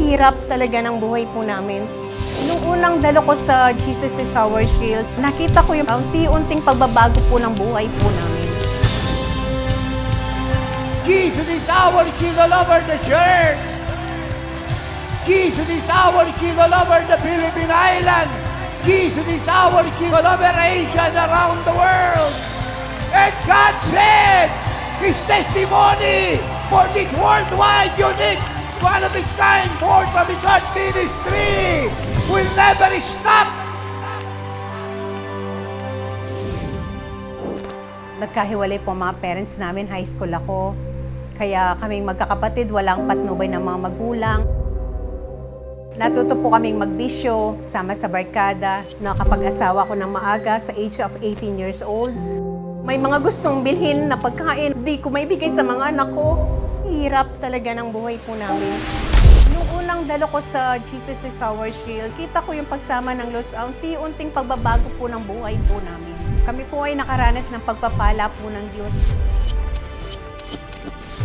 Hirap talaga ng buhay po namin. Nung unang dalo ko sa Jesus is Our Shield, nakita ko yung unti-unting pagbabago po ng buhay po namin. Jesus is our King all over the church. Jesus is our King all over the Philippine Island. Jesus is our King all over Asia and around the world. And God said, His testimony for this worldwide unique, one of its kind, forth from His heart ministry will never stop. Nagkahiwalay po mga parents namin, high school ako. Kaya kaming magkakapatid, walang patnubay ng mga magulang. Natuto po kaming magbisyo, sama sa barkada. Nakapag-asawa ko ng maaga sa age of 18 years old. May mga gustong bilhin na pagkain, di ko maibigay sa mga anak ko. Hirap talaga ng buhay po namin. Nung unang dalo ko sa Jesus is Our Shield, kita ko yung pagsama ng Los, unti-unting pagbabago po ng buhay po namin. Kami po ay nakaranas ng pagpapala po ng Diyos.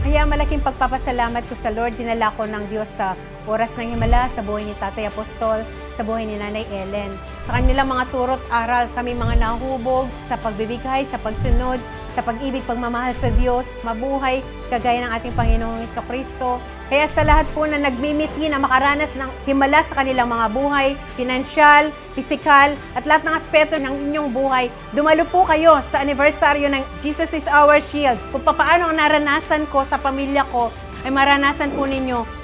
Kaya malaking pagpapasalamat ko sa Lord, dinala ko ng Diyos sa oras ng himala, sa buhay ni Tatay Apostol, sa buhay ni Nanay Ellen. Sa kanilang mga turo't aral, kami mga nahubog sa pagbibigay, sa pagsunod, sa pag-ibig, pagmamahal sa Diyos, mabuhay, kagaya ng ating Panginoong Jesucristo. Kaya sa lahat po na nagmimiti na makaranas ng himala sa kanilang mga buhay, pinansyal, pisikal, at lahat ng aspeto ng inyong buhay, dumalo po kayo sa anibersaryo ng Jesus is Our Shield. Kung paano ang naranasan ko sa pamilya ko, ay maranasan po ninyo